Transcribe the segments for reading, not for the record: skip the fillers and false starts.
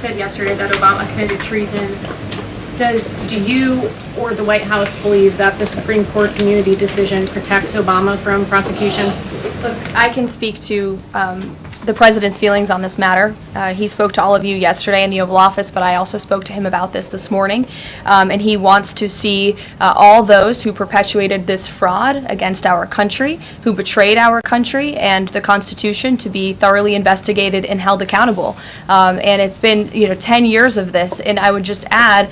said yesterday that Obama committed treason. Do you or the White House believe that the Supreme Court's immunity decision protects Obama from prosecution? Look, I can speak to the president's feelings on this matter. He spoke to all of you yesterday in the Oval Office, but I also spoke to him about this morning. And he wants to see all those who perpetuated this fraud against our country, who betrayed our country and the Constitution, to be thoroughly investigated and held accountable. And it's been 10 years of this. And I would just add,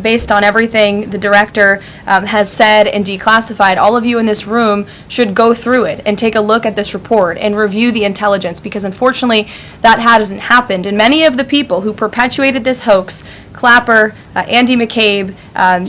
based on everything the director has said and declassified, all of you in this room should go through it and take a look at this report and review the intelligence, because unfortunately that hasn't happened. And many of the people who perpetuated this hoax, Clapper, Andy McCabe,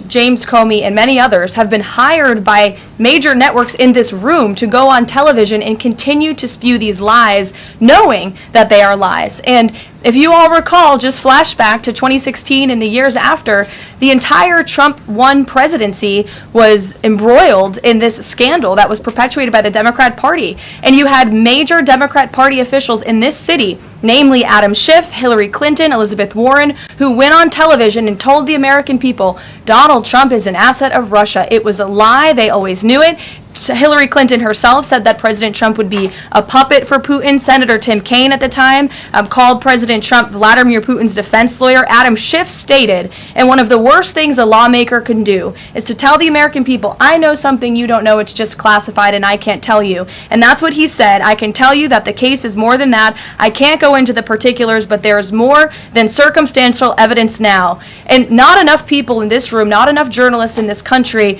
James Comey, and many others, have been hired by major networks in this room to go on television and continue to spew these lies, knowing that they are lies. And if you all recall, just flashback to 2016 and the years after, the entire Trump 1 presidency was embroiled in this scandal that was perpetuated by the Democrat Party. And you had major Democrat Party officials in this city, namely Adam Schiff, Hillary Clinton, Elizabeth Warren, who went on television and told the American people Donald Trump is an asset of Russia. It was a lie. They always knew it. Hillary Clinton herself said that President Trump would be a puppet for Putin. Senator Tim Kaine at the time called President Trump Vladimir Putin's defense lawyer. Adam Schiff stated, and one of the worst things a lawmaker can do is to tell the American people, I know something you don't know, it's just classified and I can't tell you. And that's what he said. I can tell you that the case is more than that. I can't go into the particulars, but there is more than circumstantial evidence now. And not enough people in this room, not enough journalists in this country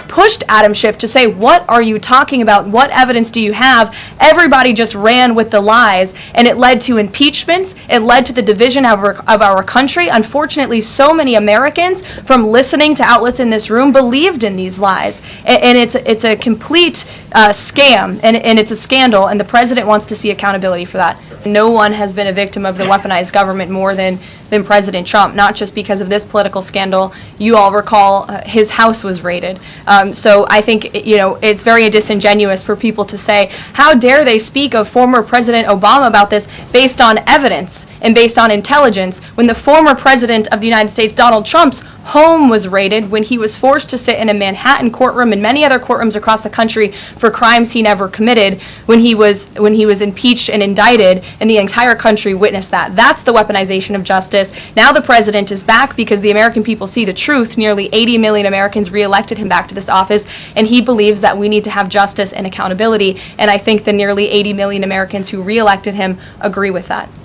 pushed Adam Schiff to say, what are you talking about? What evidence do you have? Everybody just ran with the lies, and it led to impeachments. It led to the division of our country. Unfortunately, so many Americans, from listening to outlets in this room, believed in these lies. And it's a complete scam, and it's a scandal, and the president wants to see accountability for that. No one has been a victim of the weaponized government more than President Trump, not just because of this political scandal. You all recall his house was raided. So I think it's very disingenuous for people to say, how dare they speak of former President Obama about this based on evidence and based on intelligence, when the former President of the United States, Donald Trump's home was raided, when he was forced to sit in a Manhattan courtroom and many other courtrooms across the country for crimes he never committed, when he was impeached and indicted, and the entire country witnessed that. That's the weaponization of justice. Now the president is back because the American people see the truth. Nearly 80 million Americans re-elected him back to this office, and he believes that we need to have justice and accountability. And I think the nearly 80 million Americans who re-elected him agree with that.